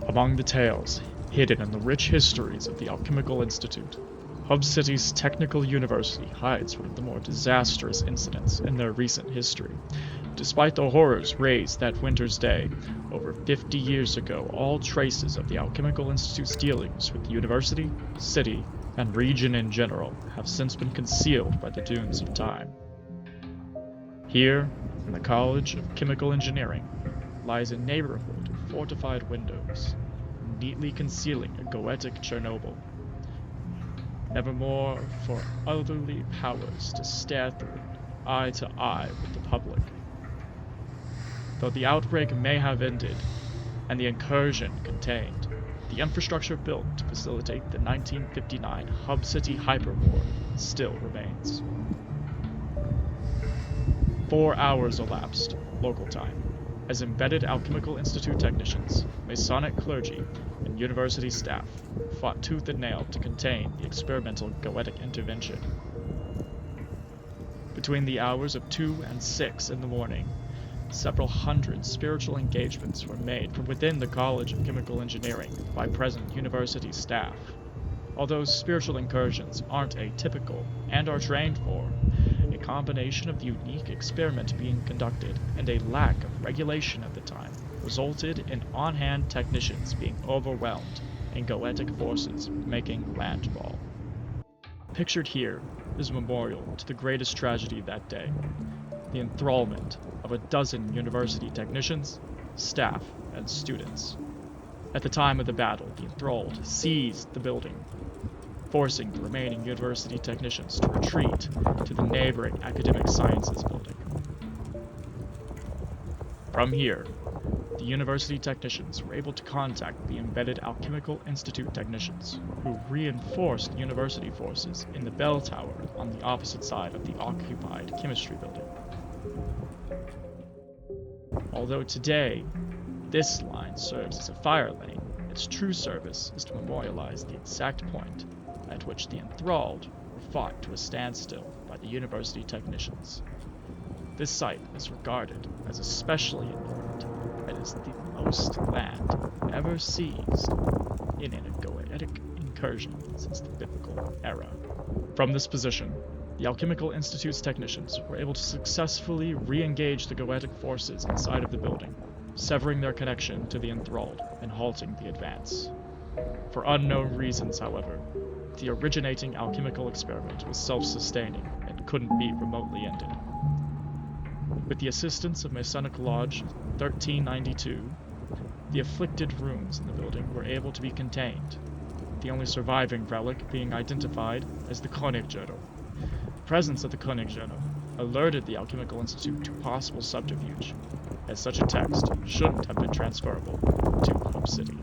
Among the tales hidden in the rich histories of the Alchemical Institute, Hub City's Technical University hides one of the more disastrous incidents in their recent history. Despite the horrors raised that winter's day, over 50 years ago, all traces of the Alchemical Institute's dealings with the university, city, and region in general have since been concealed by the dunes of time. Here, in the College of Chemical Engineering, lies a neighborhood of fortified windows, neatly concealing a goetic Chernobyl. Nevermore for otherly powers to stare through, eye to eye with the public. Though the outbreak may have ended, and the incursion contained, the infrastructure built to facilitate the 1959 Hub City hyperwar still remains. 4 hours elapsed, local time, as embedded Alchemical Institute technicians, Masonic clergy, and university staff fought tooth and nail to contain the experimental goetic intervention. Between the hours of 2 and 6 in the morning, several hundred spiritual engagements were made from within the College of Chemical Engineering by present university staff. Although spiritual incursions aren't atypical and are trained for, a combination of the unique experiment being conducted and a lack of regulation at the time resulted in on-hand technicians being overwhelmed and goetic forces making landfall. Pictured here is a memorial to the greatest tragedy that day, the enthrallment of a dozen university technicians, staff, and students. At the time of the battle, the enthralled seized the building, forcing the remaining university technicians to retreat to the neighboring Academic Sciences building. From here, the university technicians were able to contact the embedded Alchemical Institute technicians, who reinforced university forces in the bell tower on the opposite side of the occupied chemistry building. Although today, this line serves as a fire lane, its true service is to memorialize the exact point at which the enthralled were fought to a standstill by the university technicians. This site is regarded as especially important, as it is the most land ever seized in an goetic incursion since the biblical era. From this position, the Alchemical Institute's technicians were able to successfully re-engage the goetic forces inside of the building, severing their connection to the enthralled and halting the advance. For unknown reasons, however, the originating alchemical experiment was self-sustaining and couldn't be remotely ended. With the assistance of Masonic Lodge 1392, the afflicted rooms in the building were able to be contained, the only surviving relic being identified as the Königjournal. The presence of the Königjournal alerted the Alchemical Institute to possible subterfuge, as such a text shouldn't have been transferable to Hub City.